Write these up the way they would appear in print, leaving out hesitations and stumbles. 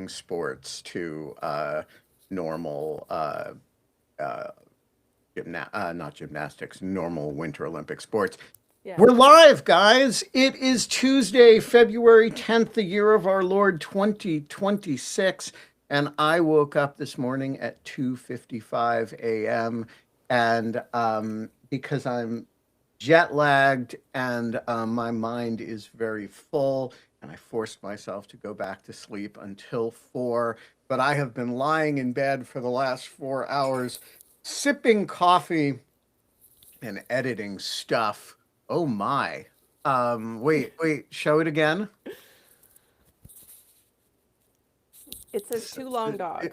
sports to normal uh, not gymnastics, normal Winter Olympic sports. Yeah. We're live, guys. It is Tuesday, February 10th, the year of our Lord 2026. And I woke up this morning at 2:55 a.m. And because I'm jet lagged and my mind is very full, and I forced myself to go back to sleep until 4. But I have been lying in bed for the last 4 hours, sipping coffee and editing stuff. Oh my. Wait, show it again. It says too long dog.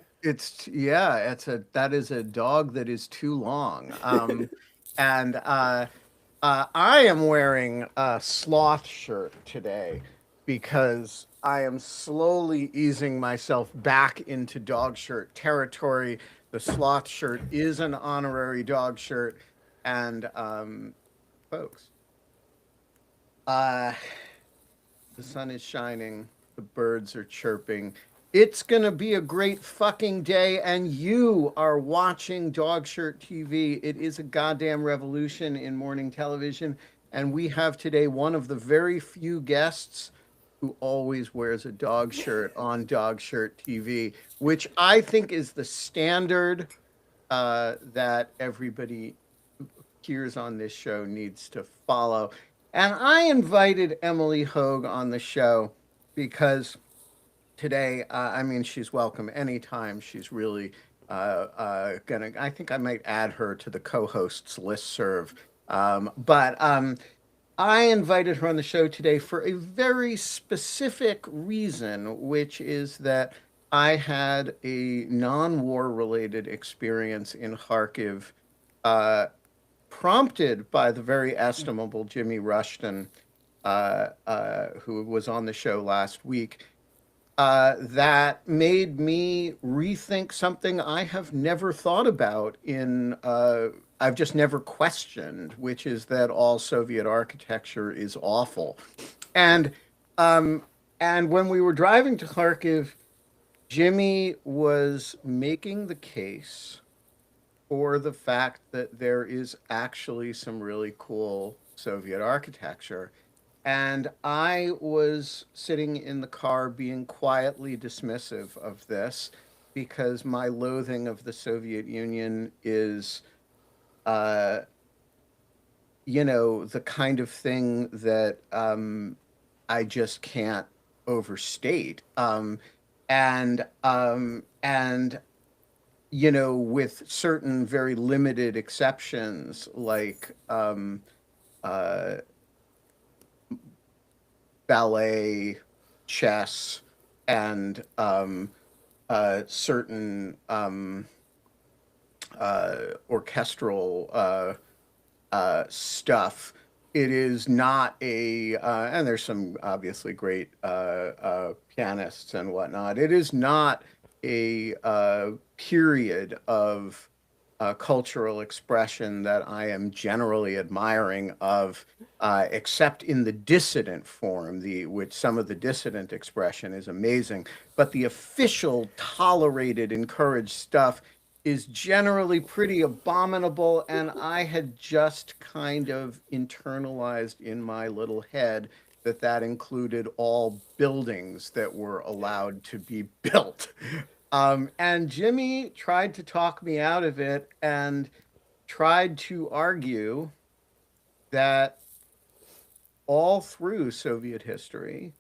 Yeah, that is a dog that is too long. And I am wearing a sloth shirt today because I am slowly easing myself back into dog shirt territory. The sloth shirt is an honorary dog shirt, and folks, uh, the sun is shining, the birds are chirping. It's going to be a great fucking day, and you are watching Dog Shirt TV. It is a goddamn revolution in morning television, and we have today one of the very few guests who always wears a dog shirt on Dog Shirt TV, which I think is the standard that everybody hears on this show needs to follow. And I invited Emily Hogue on the show because today, I mean, she's welcome anytime. She's really gonna. I think I might add her to the co-hosts list serve. But I invited her on the show today for a very specific reason, which is that I had a non-war related experience in Kharkiv, uh, prompted by the very estimable Jimmy Rushton, who was on the show last week, that made me rethink something I have never thought about I've just never questioned, which is that all Soviet architecture is awful. And um, and when we were driving to Kharkiv, Jimmy was making the case for the fact that there is actually some really cool Soviet architecture. And I was sitting in the car being quietly dismissive of this because my loathing of the Soviet Union is, uh, the kind of thing that I just can't overstate. And with certain very limited exceptions, like uh, ballet, chess, and certain orchestral stuff. It is not and there's some obviously great pianists and whatnot. It is not a period of cultural expression that I am generally admiring of, except in the dissident form, the which some of the dissident expression is amazing, but the official, tolerated, encouraged stuff is generally pretty abominable. And I had just kind of internalized in my little head that that included all buildings that were allowed to be built. And Jimmy tried to talk me out of it and tried to argue that all through Soviet history,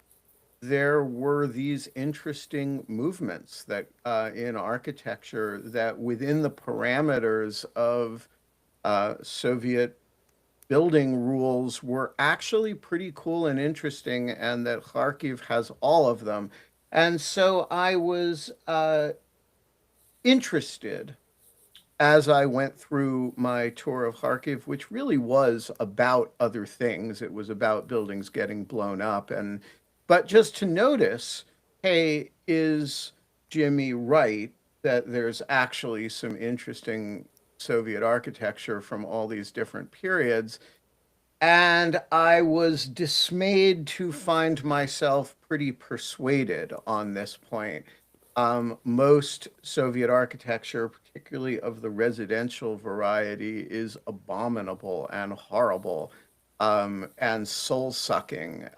there were these interesting movements that in architecture that within the parameters of Soviet building rules were actually pretty cool and interesting, and that Kharkiv has all of them. And so I was interested as I went through my tour of Kharkiv, which really was about other things. It was about buildings getting blown up, but just to notice, hey, is Jimmy right that there's actually some interesting Soviet architecture from all these different periods? And I was dismayed to find myself pretty persuaded on this point. Most Soviet architecture, particularly of the residential variety, is abominable and horrible, and soul-sucking.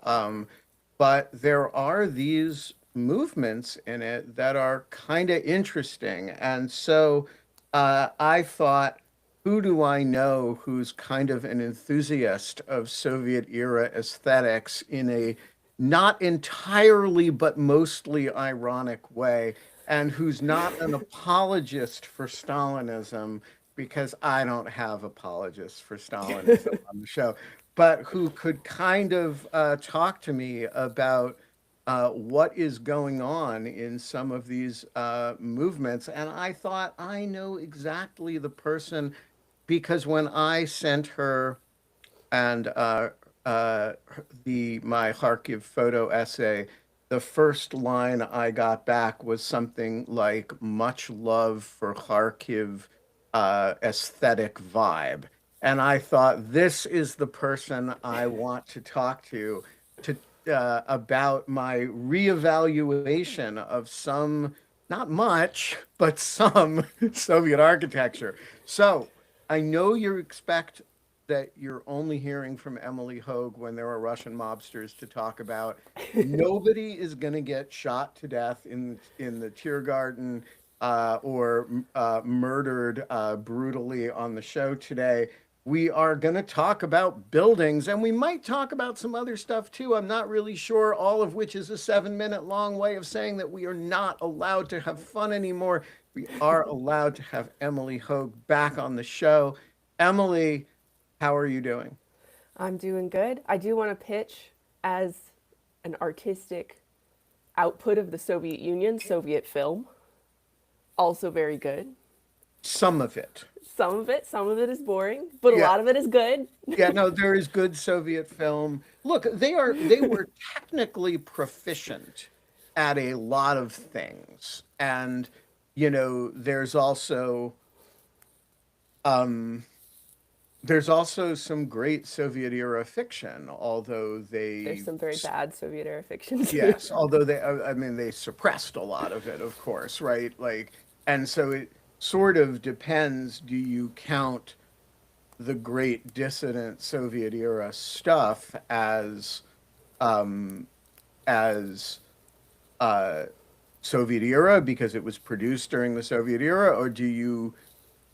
But there are these movements in it that are kind of interesting. And so I thought, who do I know who's kind of an enthusiast of Soviet era aesthetics in a not entirely, but mostly ironic way, and who's not an apologist for Stalinism, because I don't have apologists for Stalinism on the show, but who could kind of talk to me about what is going on in some of these movements. And I thought, I know exactly the person, because when I sent her and the my Kharkiv photo essay, the first line I got back was something like "much love for Kharkiv aesthetic vibe," and I thought this is the person I want to talk to about my reevaluation of some, not much, but some Soviet architecture. So I know you expect that you're only hearing from Emily Hogue when there are Russian mobsters to talk about. Nobody is going to get shot to death in the Tiergarten or murdered brutally on the show today. We are going to talk about buildings, and we might talk about some other stuff too. I'm not really sure, all of which is a 7 minute long way of saying that we are not allowed to have fun anymore. We are allowed to have Emily Hogue back on the show. Emily, how are you doing? I'm doing good. I do want to pitch as an artistic output of the Soviet Union, Soviet film. Also very good. Some of it. Some of it is boring, but a Yeah. lot of it is good. Yeah, no, there is good Soviet film. Look, they were technically proficient at a lot of things. And um there's also some great Soviet era fiction, although There's they some very bad Soviet era fiction too. yes, although I mean, they suppressed a lot of it, of course, right? Like, and so it sort of depends. Do you count the great dissident Soviet era stuff um, as uh, Soviet era because it was produced during the Soviet era, or do you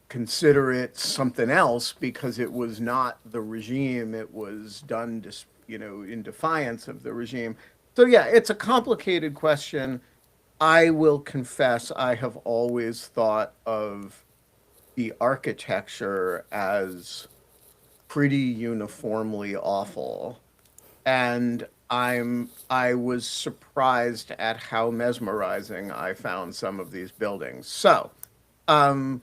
consider it something else because it was not the regime, it was done, in defiance of the regime? So yeah, it's a complicated question. I will confess I have always thought of the architecture as pretty uniformly awful, and I was surprised at how mesmerizing I found some of these buildings. So, um,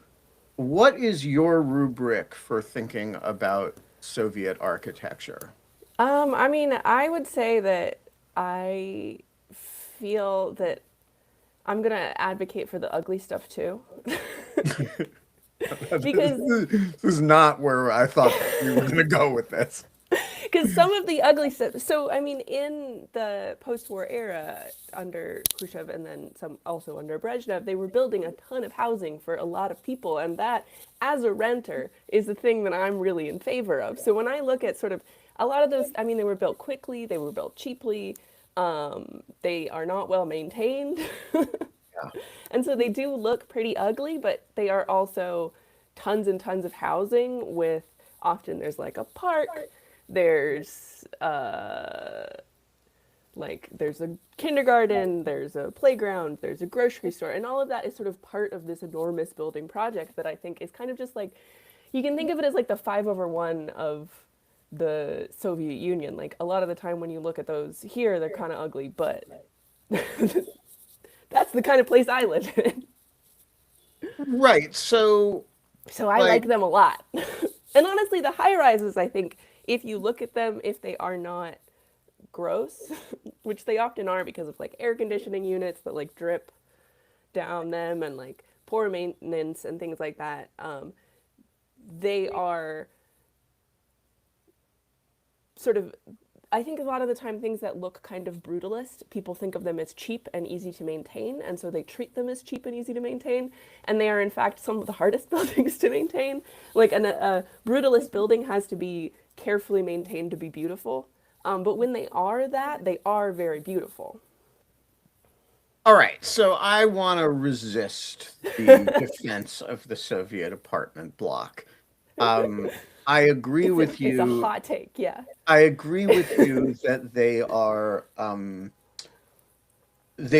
what is your rubric for thinking about Soviet architecture? I mean, I would say that I feel that I'm gonna advocate for the ugly stuff too, because This is not where I thought we were going to go with this. some of the ugly stuff. So I mean, in the post-war era under Khrushchev and then some also under Brezhnev, they were building a ton of housing for a lot of people, and that, as a renter, is the thing that I'm really in favor of. So when I look at sort of a lot of those, I mean, they were built quickly, they were built cheaply, they are not well maintained. Yeah. And so they do look pretty ugly, but they are also tons and tons of housing with often there's like a park, there's there's a kindergarten, there's a playground, there's a grocery store, and all of that is sort of part of this enormous building project that I think is kind of just like you can think of it as like the 5/1 of the Soviet Union. Like a lot of the time when you look at those here, they're kind of ugly, but that's the kind of place I live in. Right. So, So I like, like them a lot. And honestly, the high rises, I think, if you look at them, if they are not gross, which they often are because of like air conditioning units that like drip down them and like poor maintenance and things like that, they are sort of I think a lot of the time things that look kind of brutalist, people think of them as cheap and easy to maintain, and so they treat them as cheap and easy to maintain, and they are in fact some of the hardest buildings to maintain. Like a brutalist building has to be carefully maintained to be beautiful, but when they are that, they are very beautiful. All right, so I want to resist the defense of the Soviet apartment block. Um, I agree with It's a you. hot take, yeah. I agree with you that they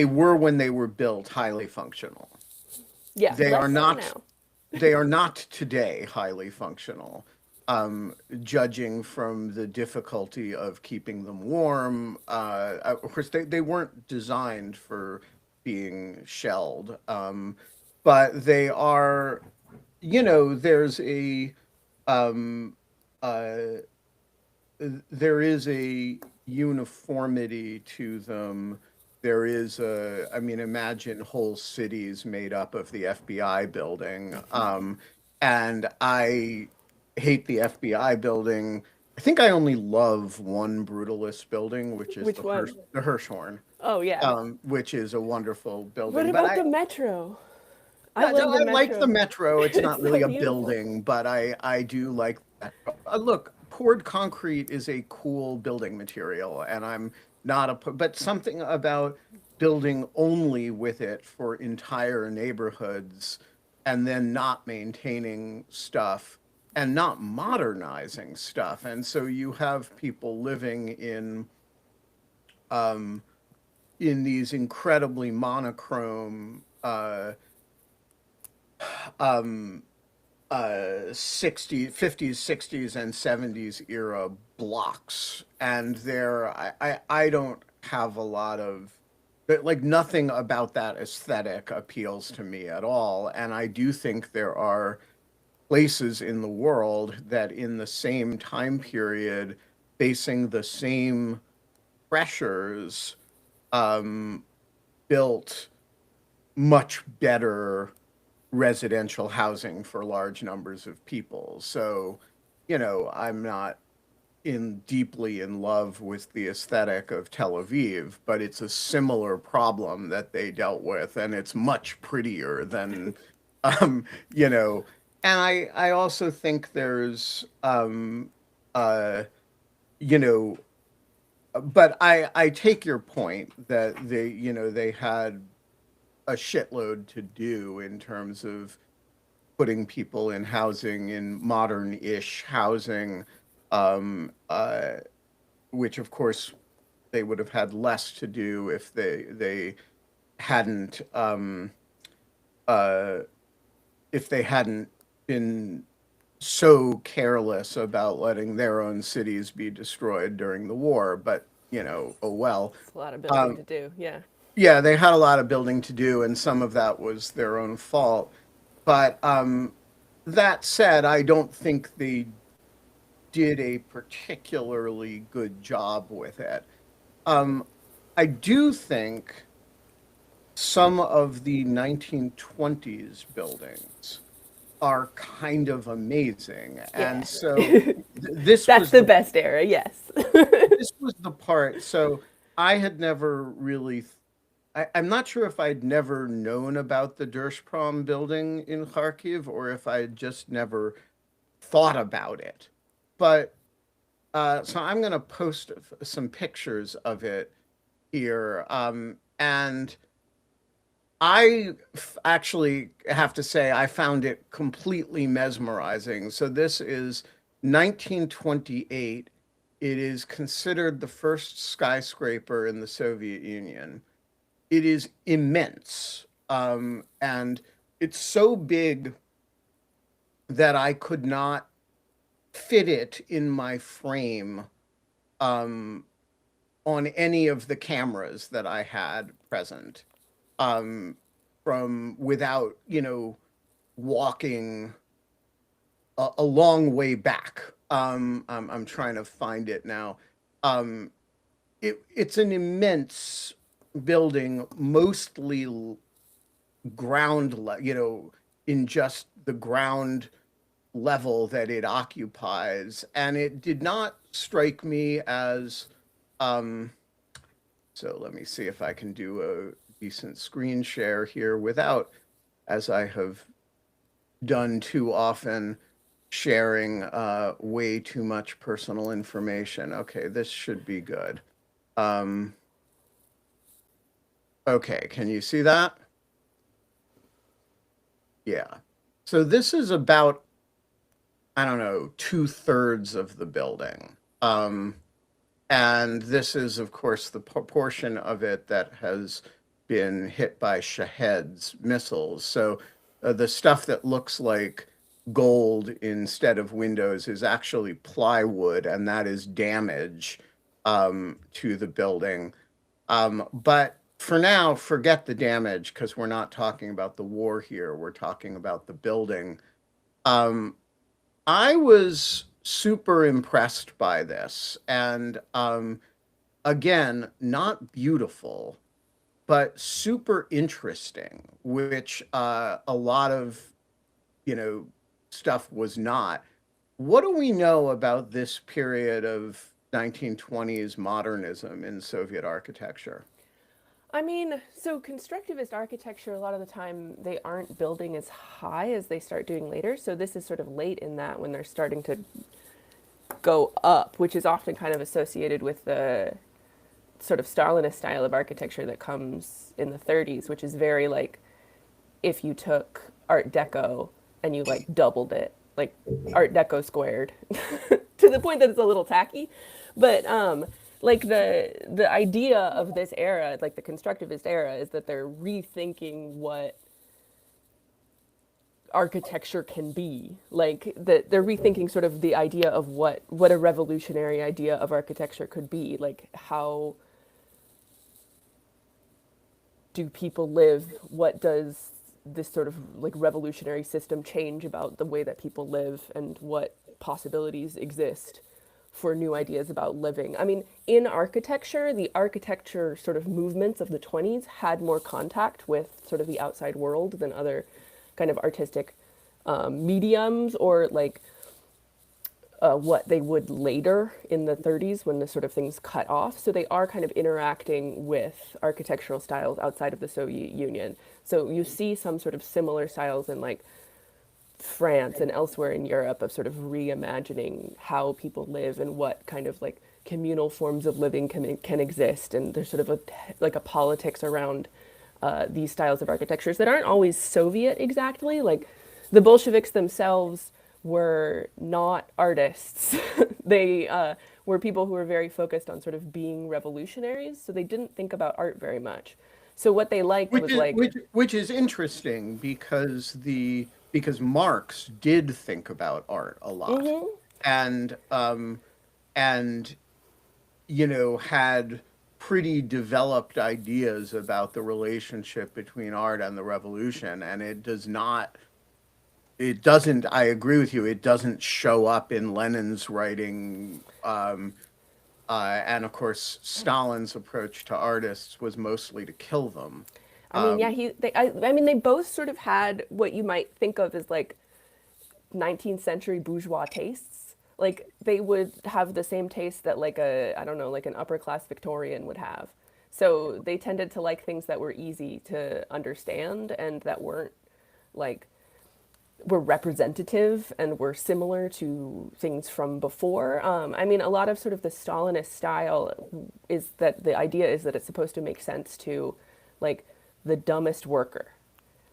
were when they were built highly functional. Yeah, They are less so not now. they are not today highly functional. Judging from the difficulty of keeping them warm, of course they weren't designed for being shelled, but they are. There's a um, uh, there is a uniformity to them. There is I mean, imagine whole cities made up of the FBI building. And I hate the FBI building. I think I only love one brutalist building, which is Which one? The Hirshhorn, Oh yeah. which is a wonderful What building. But about the metro? I yeah, no, love the I like the metro. metro. It's not It's really so a beautiful. building, but I do like that. Look, poured concrete is a cool building material, and I'm not but something about building only with it for entire neighborhoods and then not maintaining stuff and not modernizing stuff. And so you have people living um in these incredibly monochrome um 50s, 60s, and 70s era blocks. And I don't have a lot of, but like nothing about that aesthetic appeals to me at all. And I do think there are places in the world that in the same time period, facing the same pressures, um, built much better residential housing for large numbers of people. So, I'm not in deeply in love with the aesthetic of Tel Aviv, but it's a similar problem that they dealt with, and it's much prettier than, um, you know. And I also think there's, uh, you know, but I take your point that they had a shitload to do in terms of putting people in housing, in modern-ish housing, um, uh, which of course they would have had less to do if they hadn't uh, if they hadn't been so careless about letting their own cities be destroyed during the war. But oh well. It's a lot of building Um, to do. Yeah. yeah, they had a lot of building to do, and some of that was their own fault. But that said, I don't think they did a particularly good job with it. Um, I do think some of the 1920s buildings are kind of amazing. Yeah. And so this That's was the the best era, yes. this was the part. So I had never really I'm not sure if I'd never known about the Dershprom building in Kharkiv or if I had just never thought about it. But so I'm going to post some pictures of it here. And actually have to say I found it completely mesmerizing. So this is 1928. It is considered the first skyscraper in the Soviet Union. It is immense. And it's so big that I could not fit it in my frame um, on any of the cameras that I had present, um, from without, walking a long way back. I'm trying to find it now. Um, it's an immense building, mostly in just the ground level that it occupies. And it did not strike me as So let me see if I can do a decent screen share here without, as I have done too often, sharing way too much personal information. Okay, this should be good. Um, okay, can you see that? Yeah. So this is about, I don't know, 2/3 of the building. And this is, of course, the portion of it that has been hit by Shahed's missiles. So the stuff that looks like gold instead of windows is actually plywood, and that is damage to the building. But for now, forget the damage because we're not talking about the war here. We're talking about the building. Um, I was super impressed by this. And again, not beautiful, but super interesting, which a lot of, you know, stuff was not. What do we know about this period of 1920s modernism in Soviet architecture? I mean, so constructivist architecture, a lot of the time, they aren't building as high as they start doing later. So this is sort of late in that when they're starting to go up, which is often kind of associated with the sort of Stalinist style of architecture that comes in the 30s, which is very like if you took Art Deco and you like doubled it, like Art Deco squared, to the point that it's a little tacky. But like the idea of this era, like the constructivist era, is that they're rethinking what architecture can be, like that they're rethinking sort of the idea of what a revolutionary idea of architecture could be, like how do people live, what does this sort of like revolutionary system change about the way that people live, and what possibilities exist for new ideas about living. I mean, in architecture, the architecture sort of movements of the 20s had more contact with sort of the outside world than other kind of artistic mediums, or like what they would later in the 30s when the sort of things cut off. So they are kind of interacting with architectural styles outside of the Soviet Union. So you see some sort of similar styles in like France and elsewhere in Europe of sort of reimagining how people live and what kind of like communal forms of living can exist. And there's sort of like a politics around these styles of architectures that aren't always Soviet exactly. Like the Bolsheviks themselves were not artists. They were people who were very focused on sort of being revolutionaries, so they didn't think about art very much. So what they liked Which was is like, which is interesting because Marx did think about art a lot, mm-hmm, and and you know had pretty developed ideas about the relationship between art and the revolution, and it doesn't, I agree with you, it doesn't show up in Lenin's writing. And of course, Stalin's approach to artists was mostly to kill them. I mean, yeah, Um, I mean, they both sort of had what you might think of as like 19th century bourgeois tastes. Like they would have the same taste that like I don't know, like an upper class Victorian would have. So they tended to like things that were easy to understand and that weren't like were representative and were similar to things from before. I mean, a lot of sort of the Stalinist style is that the idea is that it's supposed to make sense to like the dumbest worker.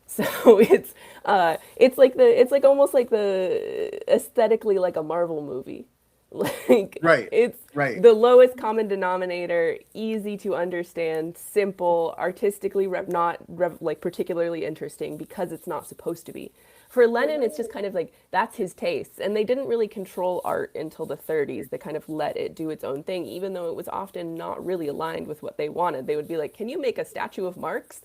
So it's like almost like the aesthetically like a Marvel movie. Like right, it's right. the lowest common denominator, easy to understand, simple, artistically not like particularly interesting because it's not supposed to be. For Lenin, it's just kind of like that's his taste, and they didn't really control art until the 30s. They kind of let it do its own thing, even though it was often not really aligned with what they wanted. They would be like, "Can you make a statue of Marx?"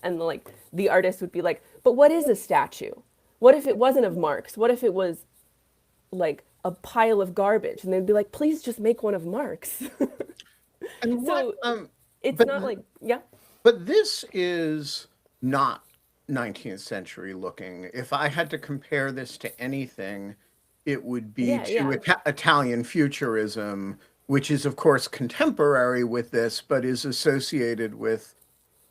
And like the artist would be like, "But what is a statue? What if it wasn't of Marx? What if it was like a pile of garbage?" And they'd be like, "Please just make one of Marx." And what So it's but not like, yeah, but this is not 19th century looking. If I had to compare this to anything, it would be yeah, to yeah. Italian futurism which is of course contemporary with this, but is associated with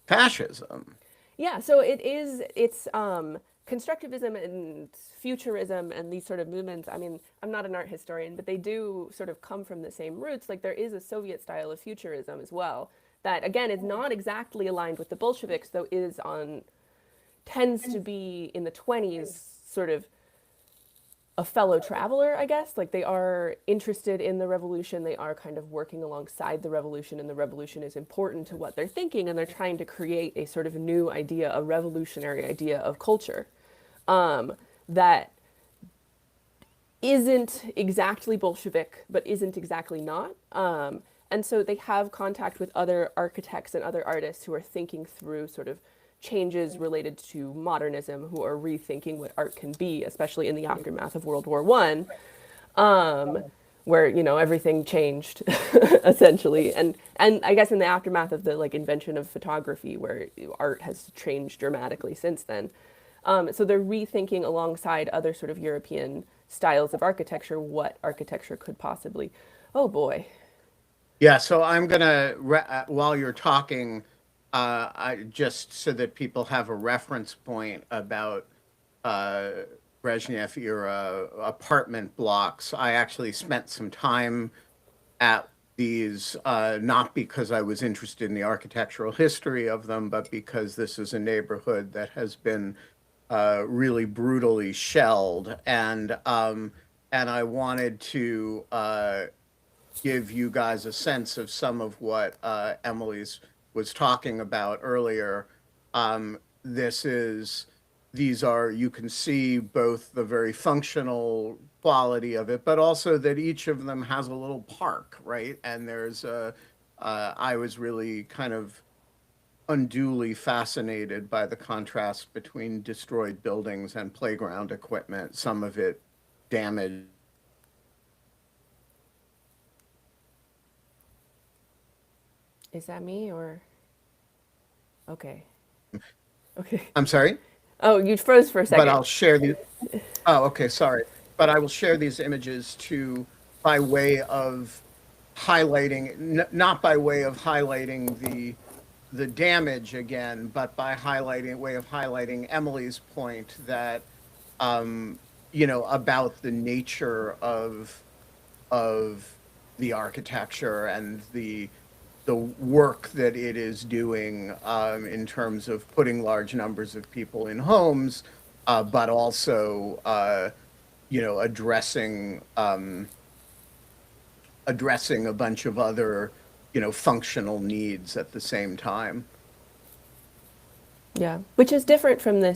fascism. Yeah, so it's constructivism and futurism and these sort of movements. I mean, I'm not an art historian, but they do sort of come from the same roots. Like there is a Soviet style of futurism as well that again is not exactly aligned with the Bolsheviks, though is on tends to be in the 20s sort of a fellow traveler, I guess. Like they are interested in the revolution, they are kind of working alongside the revolution, and the revolution is important to what they're thinking, and they're trying to create a sort of new idea, a revolutionary idea of culture that isn't exactly Bolshevik, but isn't exactly not. And so they have contact with other architects and other artists who are thinking through sort of changes related to modernism, who are rethinking what art can be, especially in the aftermath of World War One, where everything changed essentially, and I guess in the aftermath of the like invention of photography, where art has changed dramatically since then. So they're rethinking alongside other sort of European styles of architecture what architecture could possibly. Oh boy. Yeah, so I'm gonna while you're talking, I just so that people have a reference point about uh, Brezhnev era apartment blocks. I actually spent some time at these, not because I was interested in the architectural history of them, but because this is a neighborhood that has been really brutally shelled, and I wanted to give you guys a sense of some of what Emily's was talking about earlier. This is, these are, you can see both the very functional quality of it, but also that each of them has a little park, right? And there's I was really kind of unduly fascinated by the contrast between destroyed buildings and playground equipment, some of it damaged. Is that me or? Okay. Okay. I'm sorry? Oh, you froze for a second. But I'll share the, oh, okay, sorry. But I will share these images to, by way of highlighting, not by way of highlighting the damage again, but by highlighting, way of highlighting Emily's point that, about the nature of the architecture and the work that it is doing in terms of putting large numbers of people in homes, but also, addressing a bunch of other, functional needs at the same time. Yeah, which is different from the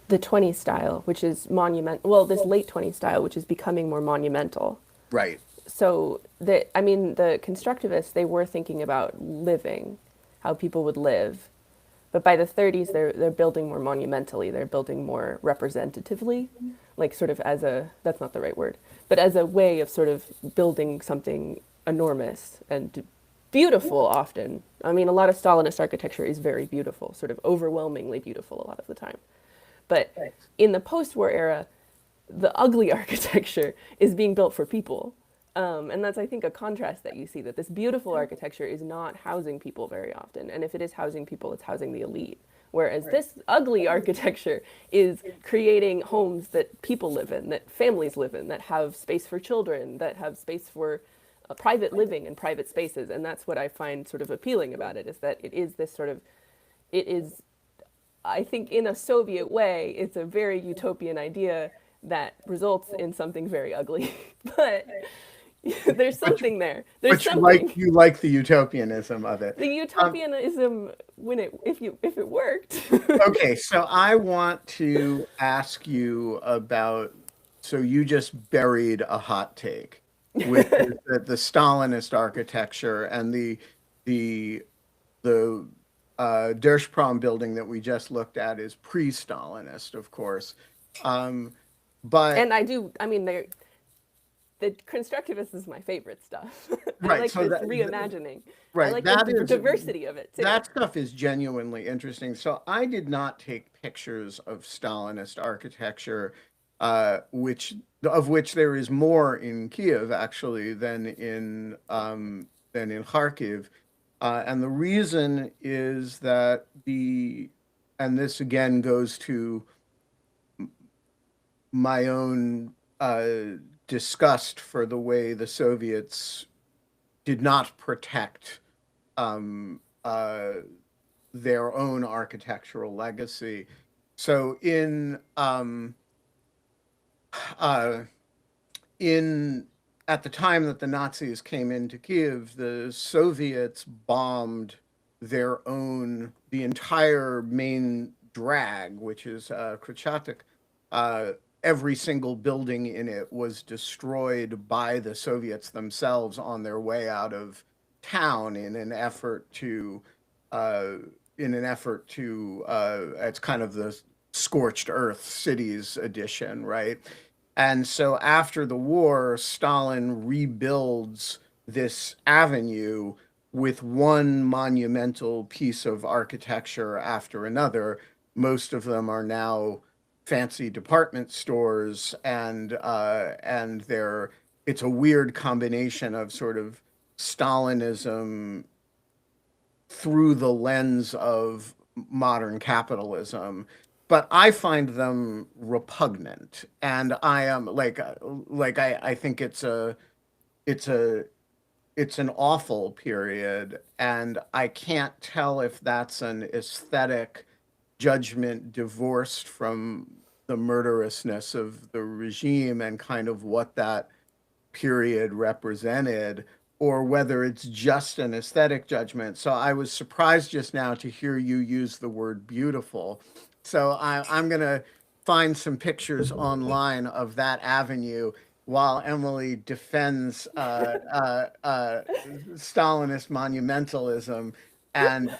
20s style, which is monument. Well, this late 20s style, which is becoming more monumental. Right. So the constructivists, they were thinking about living, how people would live, but by the 30s they're building more monumentally, they're building more representatively, like sort of as a, that's not the right word, but as a way of sort of building something enormous and beautiful often. I mean, a lot of Stalinist architecture is very beautiful, sort of overwhelmingly beautiful a lot of the time. But in the post-war era, the ugly architecture is being built for people. And that's, I think, a contrast that you see, that this beautiful architecture is not housing people very often. And if it is housing people, it's housing the elite. Whereas this ugly architecture is creating homes that people live in, that families live in, that have space for children, that have space for private living and private spaces. And that's what I find sort of appealing about it, is that it is this sort of, it is, I think in a Soviet way, it's a very utopian idea that results in something very ugly. But there's something there. There's something. You like the utopianism of it. The utopianism, if it worked. Okay, so I want to ask you about, so you just buried a hot take, which is that the Stalinist architecture and the Держпром building that we just looked at is pre-Stalinist, of course. But and the constructivist is my favorite stuff. I right, like so this reimagining. Right, I like that the is, diversity of it too. that stuff is genuinely interesting. So I did not take pictures of Stalinist architecture which of which there is more in Kiev actually than in Kharkiv. And the reason is that and this again goes to my own disgust for the way the Soviets did not protect um, uh, their own architectural legacy. So uh, in at the time that the Nazis came into Kiev, the Soviets bombed the entire main drag, which is Krchatek. Uh, every single building in it was destroyed by the Soviets themselves on their way out of town uh, it's kind of the scorched earth cities edition, right? And so after the war, Stalin rebuilds this avenue with one monumental piece of architecture after another. Most of them are now fancy department stores, and it's a weird combination of sort of Stalinism through the lens of modern capitalism, but I find them repugnant, and I am I think it's a it's an awful period, and I can't tell if that's an aesthetic judgment divorced from the murderousness of the regime and kind of what that period represented, or whether it's just an aesthetic judgment. So I was surprised just now to hear you use the word beautiful. So I'm going to find some pictures online of that avenue while Emily defends Stalinist monumentalism. And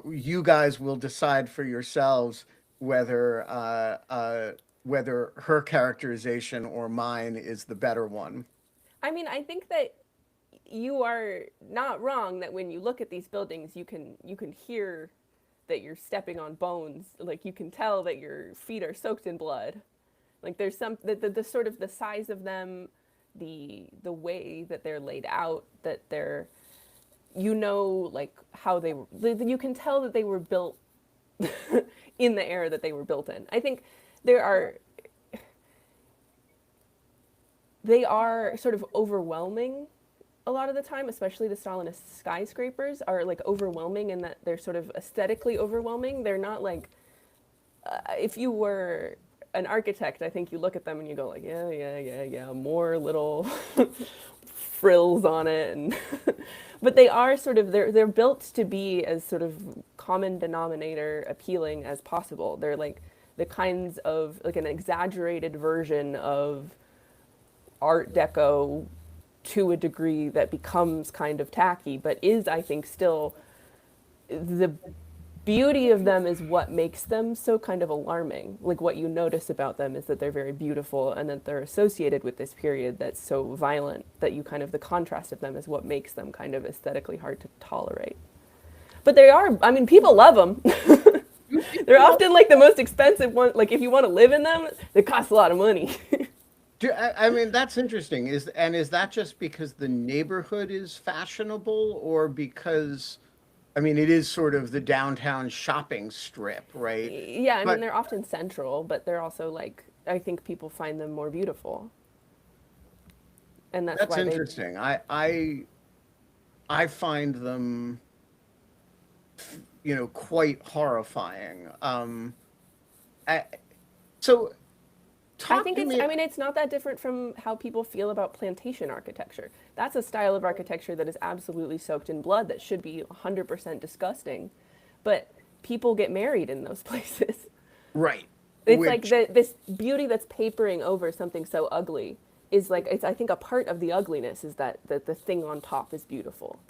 you guys will decide for yourselves whether her characterization or mine is the better one. I mean, I think that you are not wrong that when you look at these buildings, you can hear that you're stepping on bones. Like you can tell that your feet are soaked in blood. Like there's some the sort of the size of them, the way that they're laid out, that they're like how you can tell that they were built in the era that they were built in. I think there are they are sort of overwhelming a lot of the time, especially the Stalinist skyscrapers are like overwhelming in that they're sort of aesthetically overwhelming. They're not like if you were an architect, I think you look at them and you go like, yeah, yeah, yeah, yeah, more little frills on it, and but they are sort of they're built to be as sort of common denominator appealing as possible. They're like the kinds of like an exaggerated version of Art Deco to a degree that becomes kind of tacky, but is, I think, still the beauty of them is what makes them so kind of alarming. Like what you notice about them is that they're very beautiful and that they're associated with this period that's so violent that you kind of the contrast of them is what makes them kind of aesthetically hard to tolerate. But they are, I mean, people love them. They're often like the most expensive one. Like if you want to live in them, they cost a lot of money. I mean, that's interesting. Is that just because the neighborhood is fashionable, or because, I mean, it is sort of the downtown shopping strip, right? Yeah, I mean, But they're often central, but they're also like, I think people find them more beautiful. And that's that's why they, interesting. I find them, quite horrifying. I, so I talk think to it's, me. I mean, it's not that different from how people feel about plantation architecture. That's a style of architecture that is absolutely soaked in blood that should be 100% disgusting. But people get married in those places. Right, It's like which this beauty that's papering over something so ugly is like, it's, I think a part of the ugliness is that the thing on top is beautiful.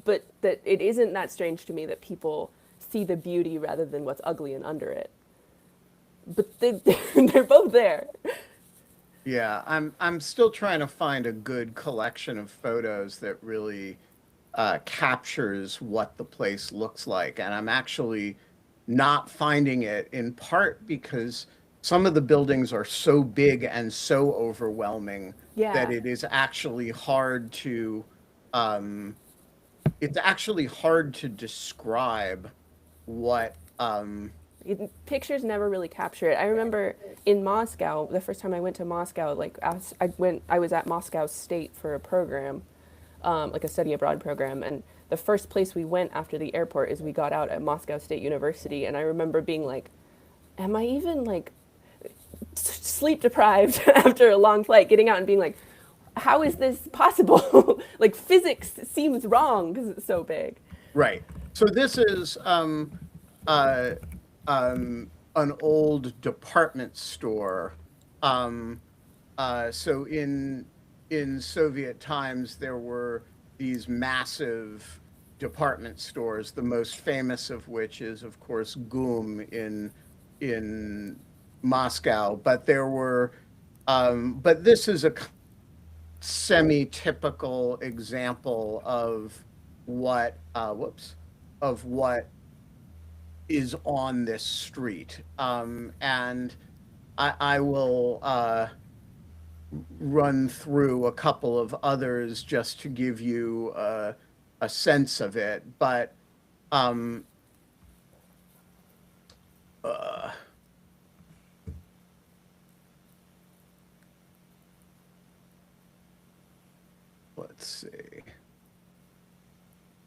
But that it isn't that strange to me that people see the beauty rather than what's ugly and under it. But they're both there. Yeah, I'm still trying to find a good collection of photos that really captures what the place looks like, and I'm actually not finding it, in part because some of the buildings are so big and so overwhelming that Yeah. it is actually hard to um, it's actually hard to describe what Pictures never really capture it. I remember in Moscow, the first time I went to Moscow, like I was at Moscow State for a program, like a study abroad program, and the first place we went after the airport is we got out at Moscow State University, and I remember being like, "Am I even like sleep deprived after a long flight?" Getting out and being like, "How is this possible?" Like physics seems wrong because it's so big. right. So this is uh, an old department store. Um, so in Soviet times, there were these massive department stores. The most famous of which is, of course, GUM in Moscow. But there were, but this is a semi-typical example of what, of what is on this street. And I will run through a couple of others just to give you a sense of it. But um, uh, let's see.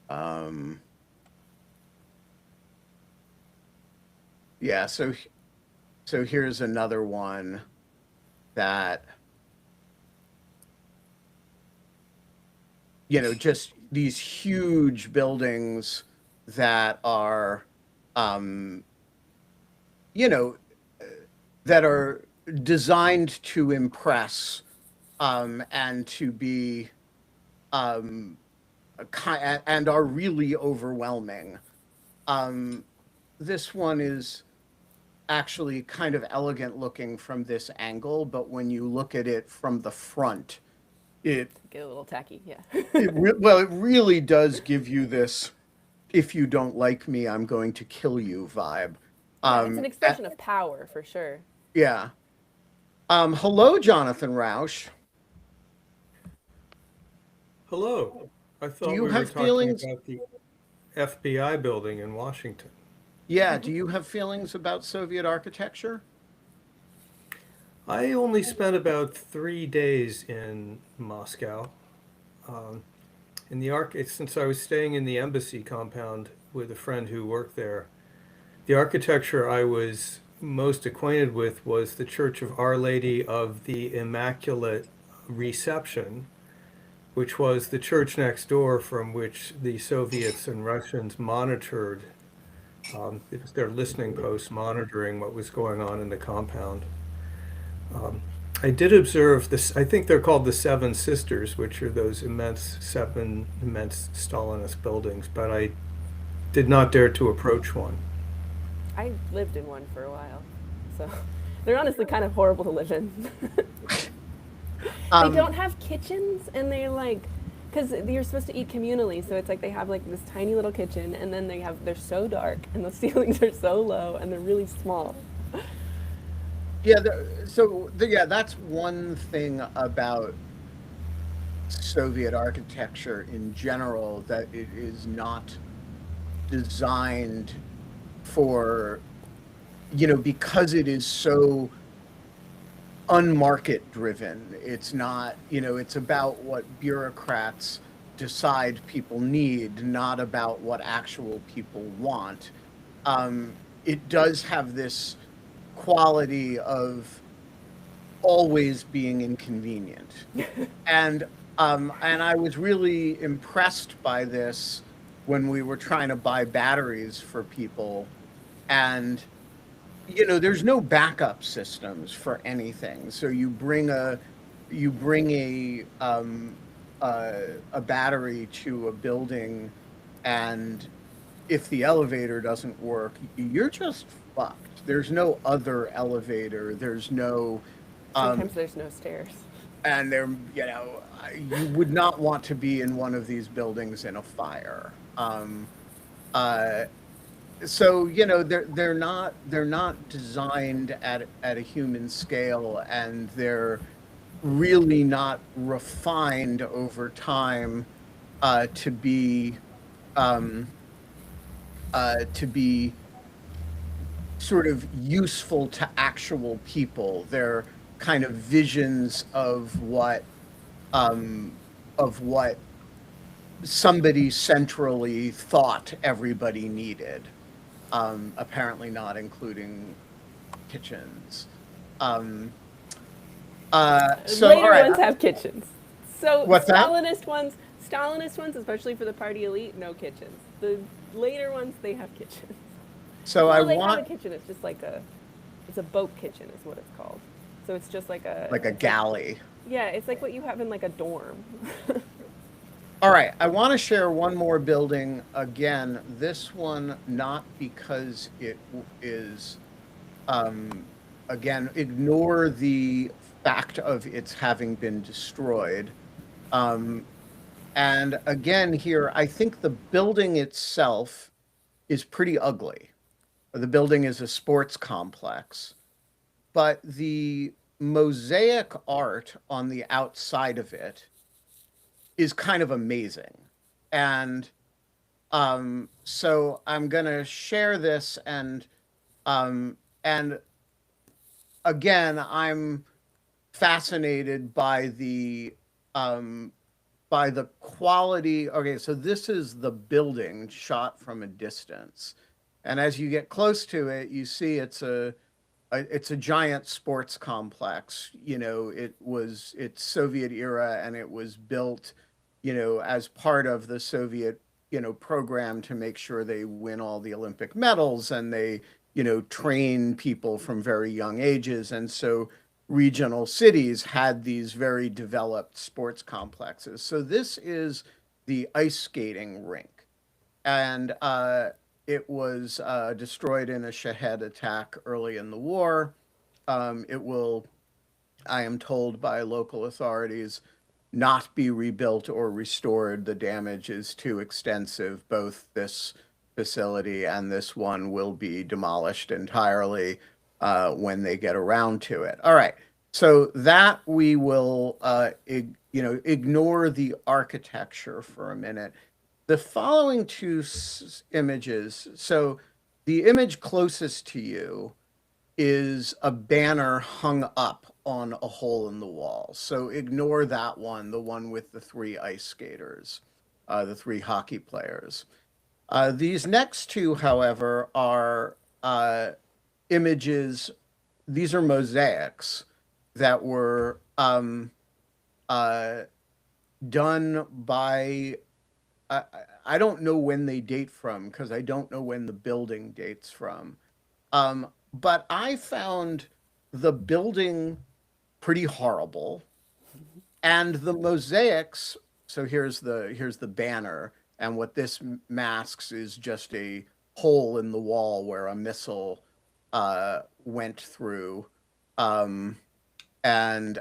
Um, yeah, so here's another one that, just these huge buildings that are, um, you know, that are designed to impress and to be um, and are really overwhelming. Um, this one is actually kind of elegant looking from this angle, but when you look at it from the front, it Get a little tacky, yeah. well, it really does give you this "if you don't like me, I'm going to kill you" vibe. Yeah, it's an A- expression of power for sure. yeah. Hello, Jonathan Rausch. Hello. I Do thought you we were have talking feelings? about the FBI building in Washington. Yeah. Do you have feelings about Soviet architecture? I only spent about 3 days in Moscow. Um, since I was staying in the embassy compound with a friend who worked there, the architecture I was most acquainted with was the Church of Our Lady of the Immaculate Reception, which was the church next door from which the Soviets and Russians monitored. It was their listening post monitoring what was going on in the compound. Um, I did observe this. I think they're called the Seven Sisters, which are those seven immense Stalinist buildings, but I did not dare to approach one. I lived in one for a while, so they're honestly kind of horrible to live in. They Um, don't have kitchens, and they're like, because you're supposed to eat communally, so it's like they have like this tiny little kitchen, and then they're so dark, and the ceilings are so low, and they're really small. yeah. Yeah, that's one thing about Soviet architecture in general, that it is not designed for, because it is so unmarket driven. It's not, it's about what bureaucrats decide people need, not about what actual people want. It does have this quality of always being inconvenient. And I was really impressed by this when we were trying to buy batteries for people. And there's no backup systems for anything. So you bring a battery to a building, and if the elevator doesn't work, you're just fucked. There's no other elevator. There's no Sometimes there's no stairs. and there, you would not want to be in one of these buildings in a fire. Uh, so they're not designed at a human scale, and they're really not refined over time to be um, to be sort of useful to actual people. They're kind of visions um, of what somebody centrally thought everybody needed. Apparently not including kitchens. Um, so all Later right, ones have kitchens. So what's that? Stalinist ones, especially for the party elite, no kitchens. The later ones, they have kitchens. So I Well, they have a want kitchen. It's just like it's a boat kitchen is what it's called. So it's just like like a it's like, galley. yeah, it's like what you have in like a dorm. All right, I want to share one more building again. This one not because it is um, again, ignore the fact of its having been destroyed. Um, and again, here, I think the building itself is pretty ugly. The building is a sports complex, but the mosaic art on the outside of it is kind of amazing. And so I'm going to share this and again, I'm fascinated um, by the quality. Okay, so this is the building shot from a distance, and as you get close to it, you see it's a giant sports complex. It's Soviet era, and it was built, as part of the Soviet, program to make sure they win all the Olympic medals, and they, train people from very young ages. And so regional cities had these very developed sports complexes. So this is the ice skating rink, and it was destroyed in a Shahed attack early in the war. It will, I am told by local authorities, not be rebuilt or restored. The damage is too extensive. Both this facility and this one will be demolished entirely when they get around to it. All right. So that we will, ignore the architecture for a minute. The following two images. So the image closest to you is a banner hung up on a hole in the wall. So ignore that one, the one with the three ice skaters, the three hockey players. These next two, however, are images. These are mosaics that were uh, done by, I, I don't know when they date from because I don't know when the building dates from. But I found the building pretty horrible, and the mosaics. So here's the banner, and what this masks is just a hole in the wall where a missile went through, um, and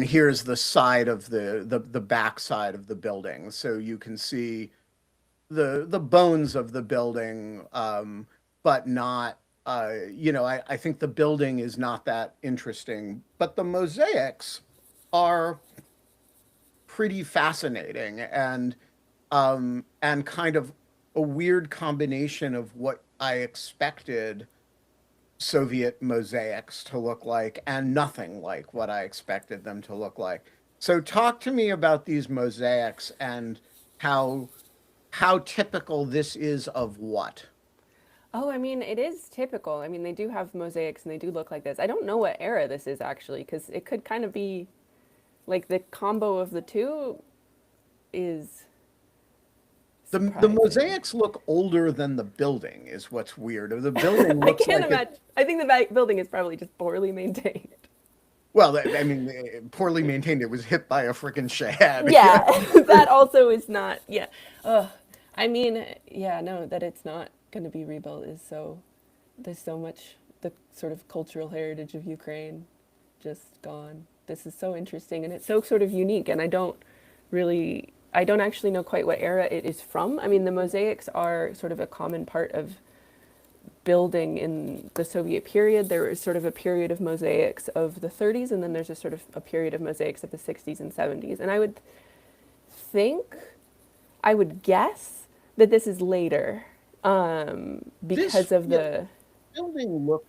here's the side of the back side of the building, so you can see the bones of the building, but not. I think the building is not that interesting, but the mosaics are pretty fascinating, and kind of a weird combination of what I expected Soviet mosaics to look like and nothing like what I expected them to look like. So talk to me about these mosaics and how how typical this is of what. Oh, I mean, it is typical. I mean, they do have mosaics and they do look like this. I don't know what era this is actually, because it could kind of be like the combo of the two is The surprising. mosaics look older than the building is what's weird. The building I looks can't like it. imagine. I think the building is probably just poorly maintained. Well, I mean, poorly maintained. It was hit by a freaking shad. Yeah, that also is not. Yeah. Ugh. I mean, yeah, no, that it's not going to be rebuilt is so. There's so much the sort of cultural heritage of Ukraine just gone. This is so interesting and it's so sort of unique. And I don't really. I don't actually know quite what era it is from. I mean, the mosaics are sort of a common part of building in the Soviet period. There is sort of a period of mosaics of the 30s, and then there's a sort of a period of mosaics of the 60s and 70s. And think, I would guess that this is later because of the building looked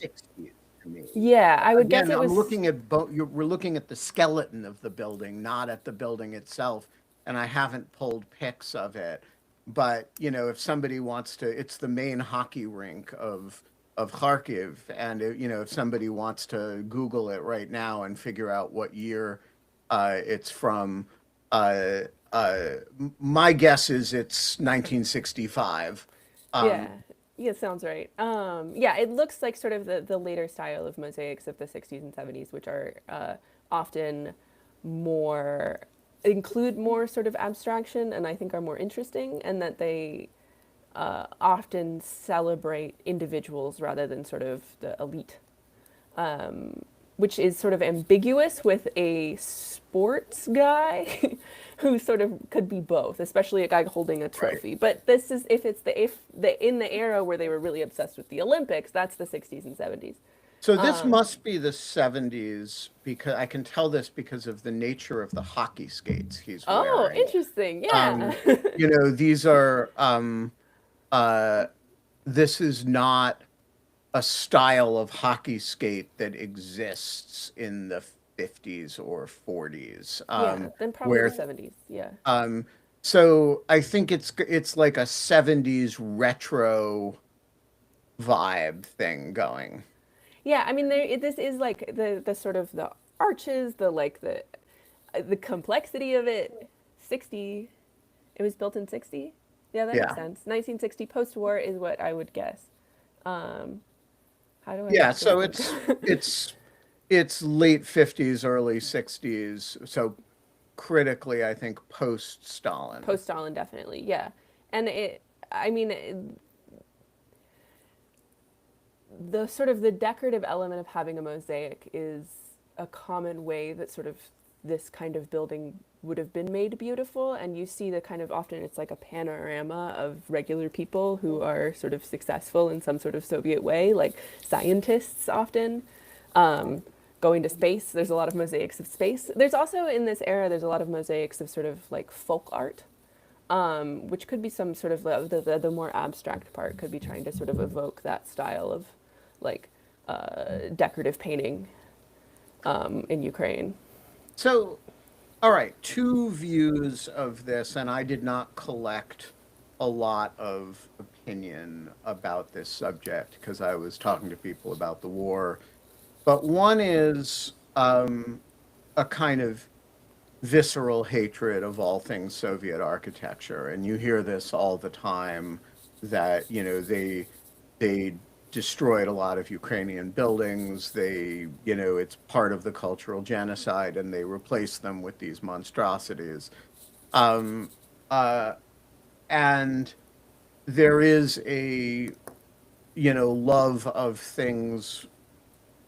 60s to me. Yeah, I would guess Again, it was. I'm looking at we're looking at the skeleton of the building, not at the building itself, and I haven't pulled pics of it. But if somebody wants to, it's the main hockey rink of Kharkiv, and if somebody wants to Google it right now and figure out what year it's from, my guess is it's 1965. Yeah, yeah, sounds right. Yeah, it looks like sort of the later style of mosaics of the 60s and 70s, which are often more, include more sort of abstraction and I think are more interesting, and that they often celebrate individuals rather than sort of the elite, which is sort of ambiguous with a sports guy who sort of could be both, especially a guy holding a trophy. Right. But this is if the in the era where they were really obsessed with the Olympics, that's the 60s and 70s. So this must be the 70s, because I can tell this because of the nature of the hockey skates he's Oh, wearing. interesting. Yeah. These are this is not a style of hockey skate that exists in the 50s or 40s. Yeah, then probably Where the 70s. Yeah. so I think it's like a 70s retro vibe thing going. Yeah, I mean, this is like the sort of the arches, the complexity of it. 60, it was built in 60. Yeah, that makes Yeah. sense. 1960 post-war is what I would guess. How do I Yeah, make so this it's late 50s, early 60s. So critically, I think post-Stalin. post-Stalin definitely? Yeah, and I mean, the sort of the decorative element of having a mosaic is a common way that sort of this kind of building would have been made beautiful, and you see the kind of, often it's like a panorama of regular people who are sort of successful in some sort of Soviet way, like scientists often going to space. There's a lot of mosaics of space. There's also, in this era, there's a lot of mosaics of sort of like folk art, which could be some sort of the more abstract part could be trying to sort of evoke that style of like decorative painting in Ukraine. So, all right, two views of this, and I did not collect a lot of opinion about this subject because I was talking to people about the war. But one is a kind of visceral hatred of all things Soviet architecture, and you hear this all the time that they destroyed a lot of Ukrainian buildings. It's part of the cultural genocide, and they replaced them with these monstrosities. Um, and there is a love of things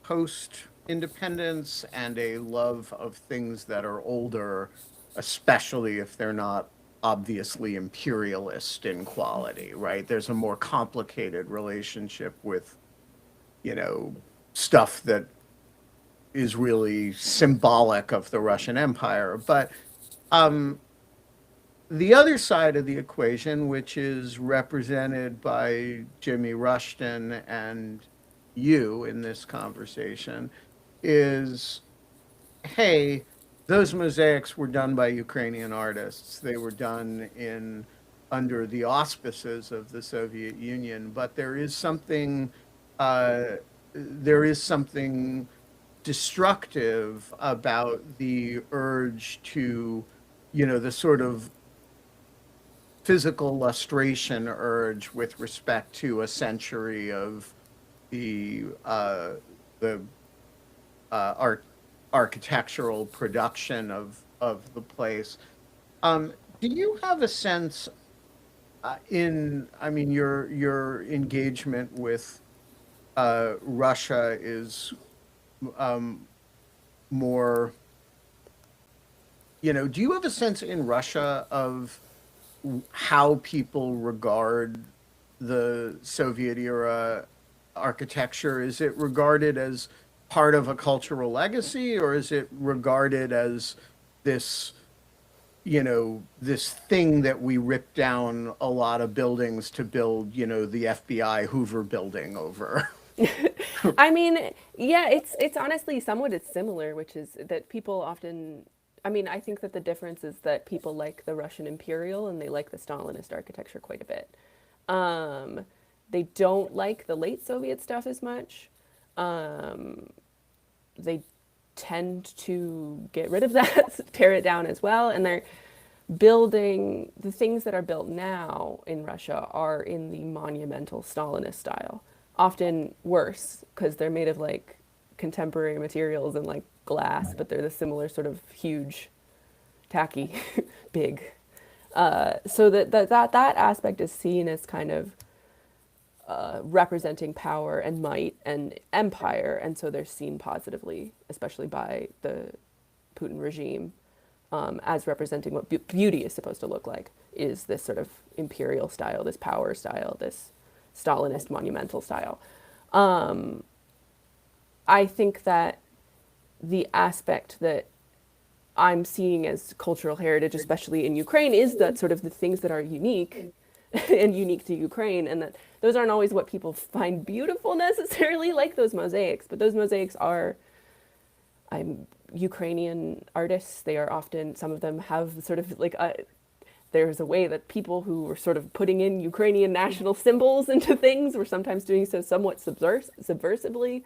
post independence and a love of things that are older, especially if they're not obviously imperialist in quality, right? There's a more complicated relationship with, stuff that is really symbolic of the Russian Empire. But the other side of the equation, which is represented by Jimmy Rushton and you in this conversation, is, hey, those mosaics were done by Ukrainian artists. They were done under the auspices of the Soviet Union, but there is something destructive about the urge to, the sort of physical lustration urge with respect to a century of the architectural production of the place. Do you have a sense your engagement with Russia is more do you have a sense in Russia of how people regard the Soviet era architecture? Is it regarded as part of a cultural legacy, or is it regarded as this, this thing that we ripped down a lot of buildings to build, the FBI Hoover building over? I mean, yeah, it's honestly somewhat it's similar, which is that people often. I mean, I think that the difference is that people like the Russian imperial and they like the Stalinist architecture quite a bit. Um, they don't like the late Soviet stuff as much. They tend to get rid of that, tear it down as well, and they're building the things that are built now in Russia are in the monumental Stalinist style. Often worse because they're made of like contemporary materials and like glass, but they're the similar sort of huge, tacky, big. So that aspect is seen as kind of representing power and might and empire, and so they're seen positively, especially by the Putin regime, as representing what beauty is supposed to look like, is this sort of imperial style, this power style, this Stalinist monumental style. I think that the aspect that I'm seeing as cultural heritage, especially in Ukraine, is that sort of the things that are unique and unique to Ukraine, and that those aren't always what people find beautiful necessarily, like those mosaics, but those mosaics are Ukrainian artists. They are often, some of them have sort of like there's a way that people who were sort of putting in Ukrainian national symbols into things were sometimes doing so somewhat subversively,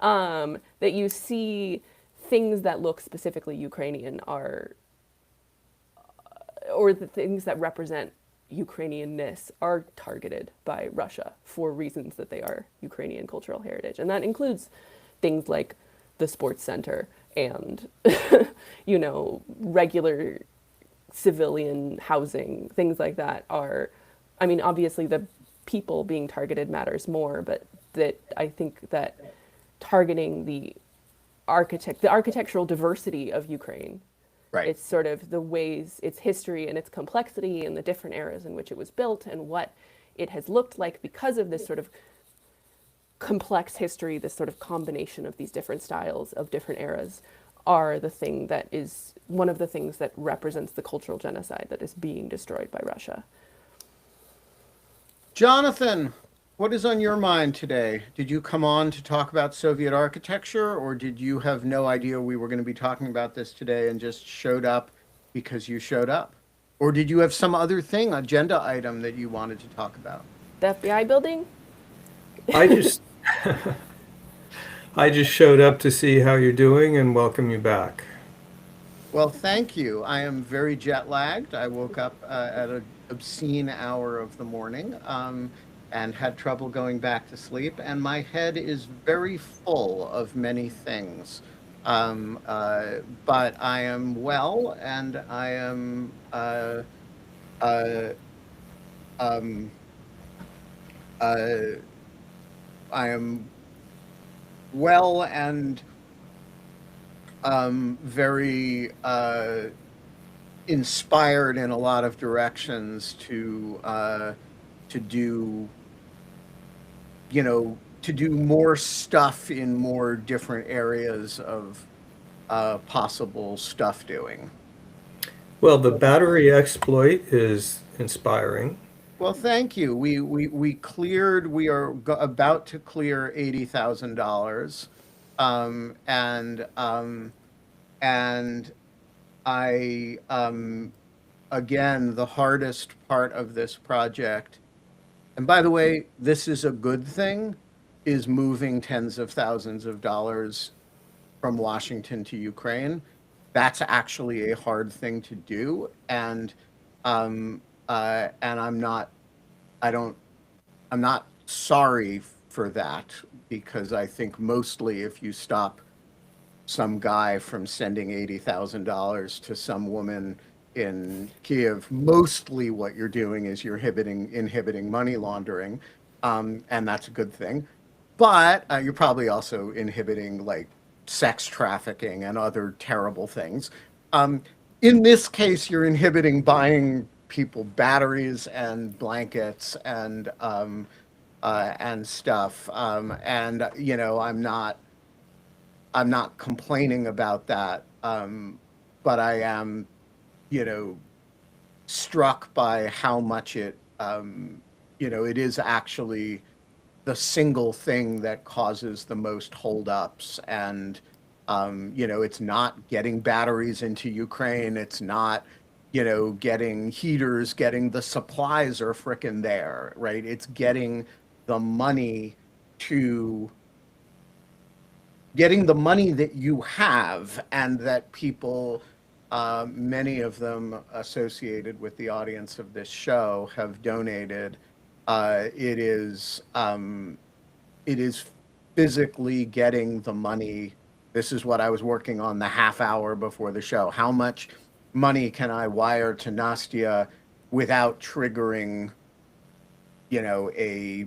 that you see things that look specifically Ukrainian are, or the things that represent Ukrainianness are targeted by Russia for reasons that they are Ukrainian cultural heritage. And that includes things like the sports center and, regular civilian housing, things like that are, I mean, obviously the people being targeted matters more, but that I think that targeting the architectural diversity of Ukraine, Right. it's sort of the ways, its history and its complexity and the different eras in which it was built and what it has looked like because of this sort of complex history, this sort of combination of these different styles of different eras are the thing that is one of the things that represents the cultural genocide that is being destroyed by Russia. Jonathan, what is on your mind today? Did you come on to talk about Soviet architecture, or did you have no idea we were going to be talking about this today and just showed up because you showed up? Or did you have some other thing, agenda item that you wanted to talk about? The FBI building? I just I just showed up to see how you're doing and welcome you back. Well, thank you. I am very jet lagged. I woke up at an obscene hour of the morning, and had trouble going back to sleep. And my head is very full of many things. But I am well, and I am uh, um, uh, I am well and very inspired in a lot of directions to do, to do more stuff in more different areas of possible stuff doing. Well, the battery exploit is inspiring. Well, thank you. We cleared. We are about to clear $80,000, and and I again, the hardest part of this project, and by the way, this is a good thing, is moving tens of thousands of dollars from Washington to Ukraine. That's actually a hard thing to do, and I'm not, I don't, I'm not sorry for that, because I think mostly if you stop some guy from sending $80,000 to some woman in Kiev, mostly what you're doing is you're inhibiting money laundering, and that's a good thing. But you're probably also inhibiting like sex trafficking and other terrible things. Um, in this case, you're inhibiting buying people batteries and blankets and stuff. And I'm not complaining about that. But I am, you know, struck by how much it is actually the single thing that causes the most holdups. And, it's not getting batteries into Ukraine. It's not, getting heaters, getting the supplies are frickin' there, right? It's getting the money to getting the money that you have and that people, many of them associated with the audience of this show, have donated. It is physically getting the money. This is what I was working on the half hour before the show. How much money can I wire to Nastya without triggering, a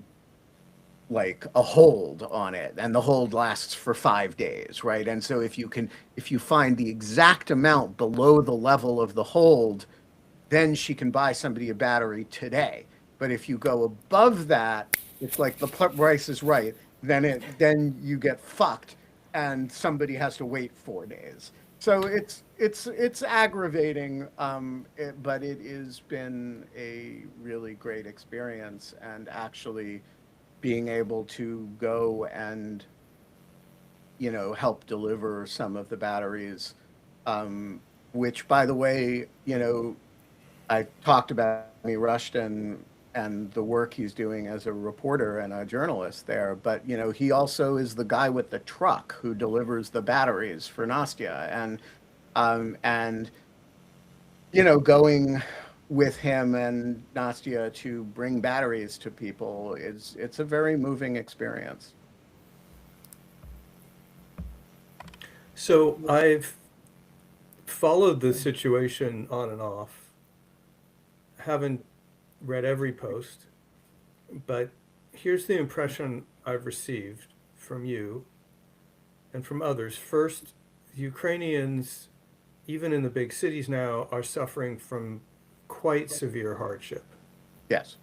hold on it, and the hold lasts for 5 days, right? And so if you find the exact amount below the level of the hold, then she can buy somebody a battery today. But if you go above that, it's like the price is right, then you get fucked and somebody has to wait 4 days. So it's aggravating, but it has been a really great experience. And actually being able to go and, help deliver some of the batteries, which, by the way, I talked about Amy Rushton and the work he's doing as a reporter and a journalist there. But, he also is the guy with the truck who delivers the batteries for Nastya. And going with him and Nastya to bring batteries to people, it's a very moving experience. So I've followed the situation on and off. Haven't read every post, but here's the impression I've received from you and from others. First, Ukrainians, even in the big cities now, are suffering from quite severe hardship. Yes.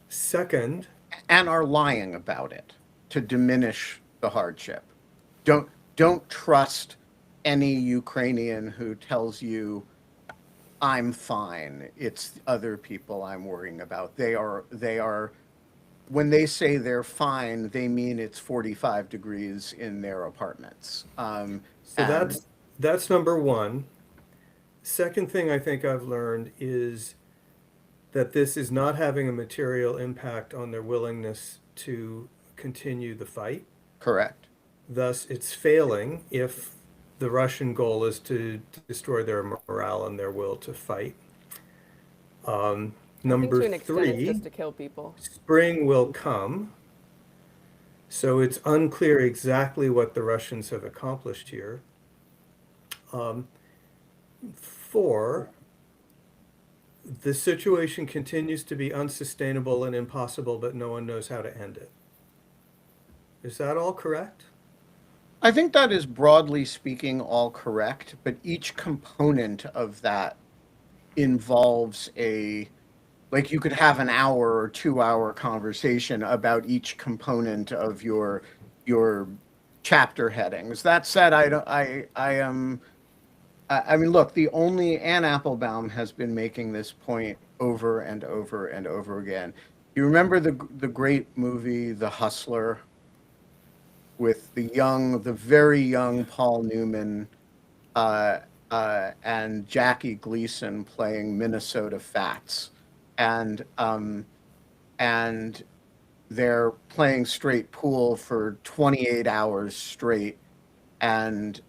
Second, and are lying about it to diminish the hardship. Don't trust any Ukrainian who tells you I'm fine. It's other people I'm worrying about. They are when they say they're fine, they mean it's 45 degrees in their apartments. So that's number one. Second thing I think I've learned is that this is not having a material impact on their willingness to continue the fight. Correct. Thus, it's failing if the Russian goal is to destroy their morale and their will to fight. Number to an extent, it's three, just to kill people. spring will come. So it's unclear exactly what the Russians have accomplished here. 4, the situation continues to be unsustainable and impossible, but no one knows how to end it. Is that all correct? I think that is, broadly speaking, all correct, but each component of that involves you could have an hour or 2-hour conversation about each component of your chapter headings. That said, I mean, look, the only Anne Applebaum has been making this point over and over and over again. You remember the great movie The Hustler with the very young Paul Newman and Jackie Gleason playing Minnesota Fats, and they're playing straight pool for 28 hours straight, and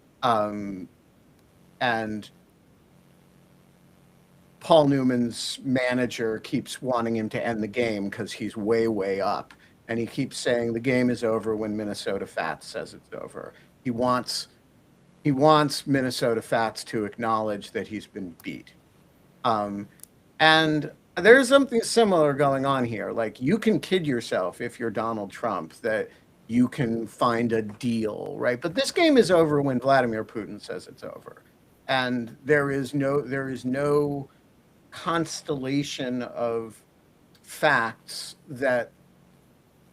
Paul Newman's manager keeps wanting him to end the game because he's way, way up. And he keeps saying the game is over when Minnesota Fats says it's over. He wants Minnesota Fats to acknowledge that he's been beat. And there's something similar going on here. Like, you can kid yourself if you're Donald Trump that you can find a deal, right? But this game is over when Vladimir Putin says it's over. and there is no constellation of facts that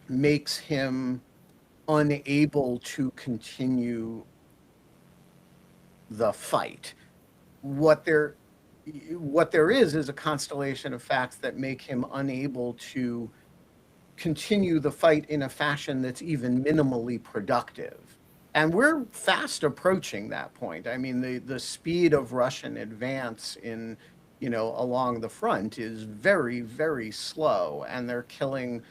makes him unable to continue the fight. What there what there is a constellation of facts that make him unable to continue the fight in a fashion that's even minimally productive. And we're fast approaching that point. I mean, the speed of Russian advance in, along the front is very, very slow, and they're killing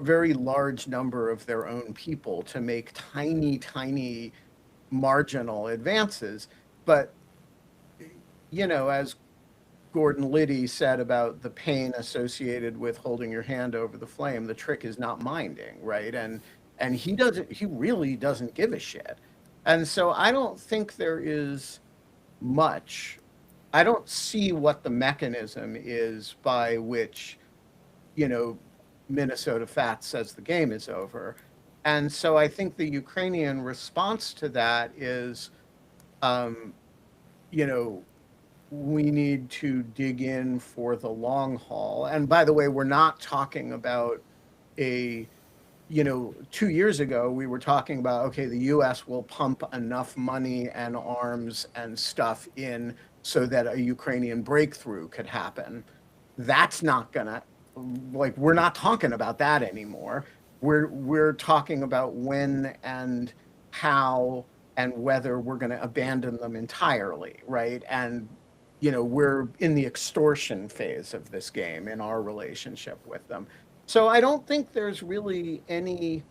very large number of their own people to make tiny, tiny marginal advances. But, as Gordon Liddy said about the pain associated with holding your hand over the flame, the trick is not minding, right? And he really doesn't give a shit. And so I don't think there is much. I don't see what the mechanism is by which, Minnesota Fats says the game is over. And so I think the Ukrainian response to that is, we need to dig in for the long haul. And by the way, we're not talking about 2 years ago, we were talking about, okay, the US will pump enough money and arms and stuff in so that a Ukrainian breakthrough could happen. That's not gonna, we're not talking about that anymore. We're talking about when and how and whether we're going to abandon them entirely, right? And we're in the extortion phase of this game in our relationship with them. So I don't think there's really any,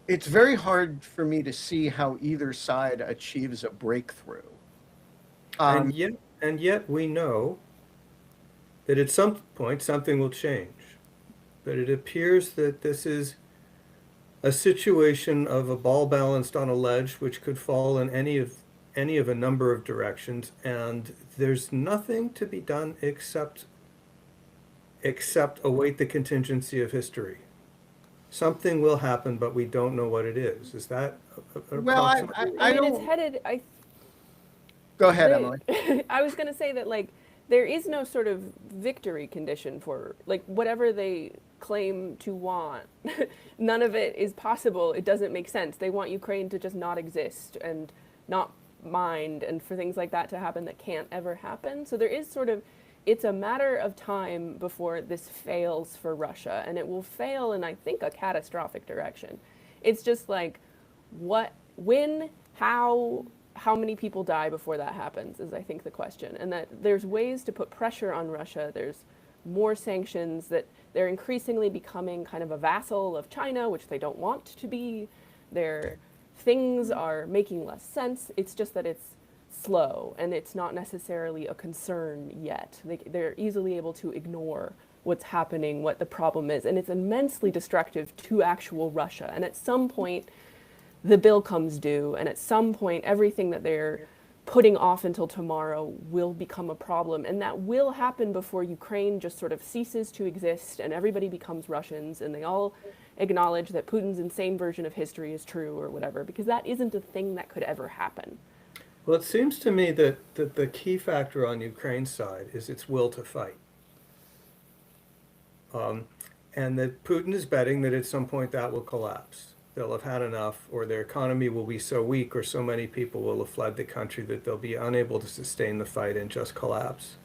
it's very hard for me to see how either side achieves a breakthrough. And yet we know that at some point something will change. But it appears that this is a situation of a ball balanced on a ledge, which could fall in any of a number of directions, and there's nothing to be done except await the contingency of history. Something will happen, but we don't know what it is. Is that Well, I I mean, don't. it's headed. Go ahead, Emily. I was going to say that there is no sort of victory condition for whatever they claim to want. None of it is possible. It doesn't make sense. They want Ukraine to just not exist and not mind, and for things like that to happen that can't ever happen. So there is it's a matter of time before this fails for Russia, and it will fail in, I think, a catastrophic direction. It's just when, how many people die before that happens is, I think, the question. And that there's ways to put pressure on Russia. There's more sanctions, that they're increasingly becoming kind of a vassal of China, which they don't want to be. Their things are making less sense. It's just that it's slow, and it's not necessarily a concern yet. They're easily able to ignore what's happening, what the problem is, and it's immensely destructive to actual Russia. And at some point, the bill comes due, and at some point, everything that they're putting off until tomorrow will become a problem. And that will happen before Ukraine just sort of ceases to exist and everybody becomes Russians and they all acknowledge that Putin's insane version of history is true or whatever, because that isn't a thing that could ever happen. Well, it seems to me that the key factor on Ukraine's side is its will to fight. And that Putin is betting that at some point that will collapse. They'll have had enough, or their economy will be so weak, or so many people will have fled the country that they'll be unable to sustain the fight and just collapse.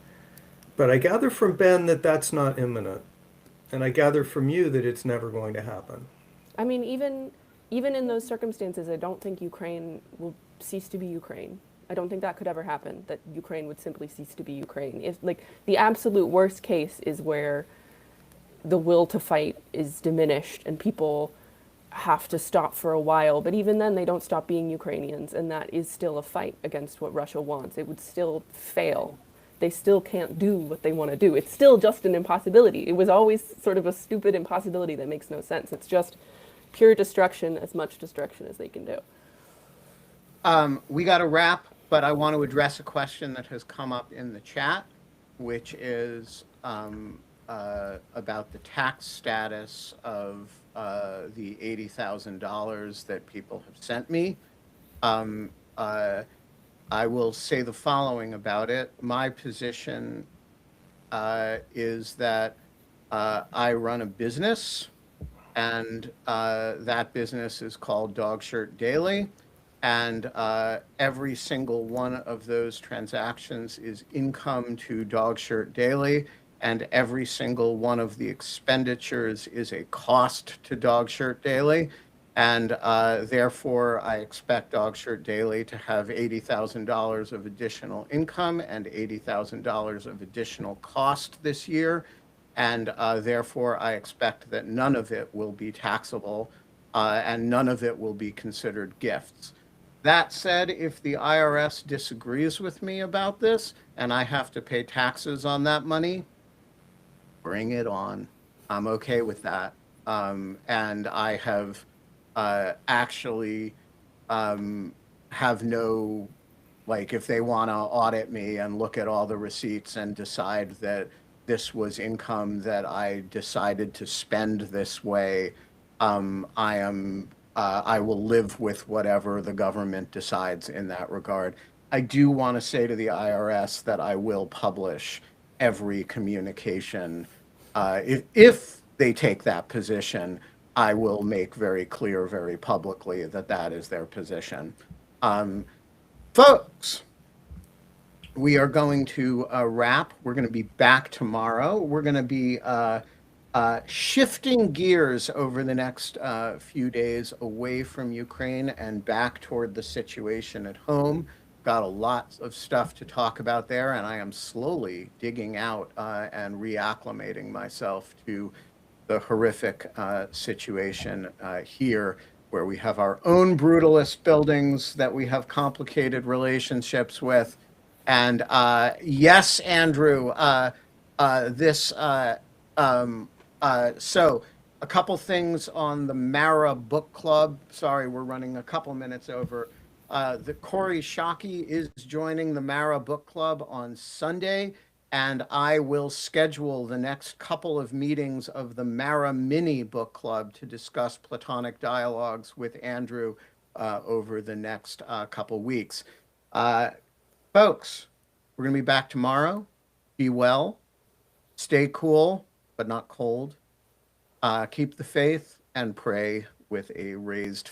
But I gather from Ben that that's not imminent. And I gather from you that it's never going to happen. I mean, even in those circumstances, I don't think Ukraine will cease to be Ukraine. I don't think that could ever happen, that Ukraine would simply cease to be Ukraine. If the absolute worst case is where the will to fight is diminished and people have to stop for a while, but even then they don't stop being Ukrainians, and that is still a fight against what Russia wants. It would still fail. They still can't do what they want to do. It's still just an impossibility. It was always sort of a stupid impossibility that makes no sense. It's just pure destruction, as much destruction as they can do. We got to wrap, but I want to address a question that has come up in the chat, which is about the tax status of the $80,000 that people have sent me. I will say the following about it. My position is that I run a business, and that business is called Dog Shirt Daily. And every single one of those transactions is income to Dog Shirt Daily, and every single one of the expenditures is a cost to Dog Shirt Daily. And therefore, I expect Dog Shirt Daily to have $80,000 of additional income and $80,000 of additional cost this year. And therefore, I expect that none of it will be taxable and none of it will be considered gifts. That said, if the IRS disagrees with me about this and I have to pay taxes on that money, bring it on. I'm okay with that. And I have actually have no, like, if they want to audit me and look at all the receipts and decide that this was income that I decided to spend this way, I will live with whatever the government decides in that regard. I do want to say to the IRS that I will publish every communication. If they take that position, I will make very clear, very publicly that that is their position. Folks, we are going to wrap. We're going to be back tomorrow. We're going to be shifting gears over the next few days away from Ukraine and back toward the situation at home. Got a lot of stuff to talk about there, and I am slowly digging out and reacclimating myself to the horrific situation here, where we have our own brutalist buildings that we have complicated relationships with. And yes, Andrew, so a couple things on the Mara Book Club. Sorry, we're running a couple minutes over. The Corey Shockey is joining the Mara Book Club on Sunday, and I will schedule the next couple of meetings of the Mara Mini Book Club to discuss Platonic dialogues with Andrew over the next couple weeks. Folks, we're going to be back tomorrow. Be well. Stay cool, but not cold. Keep the faith and pray with a raised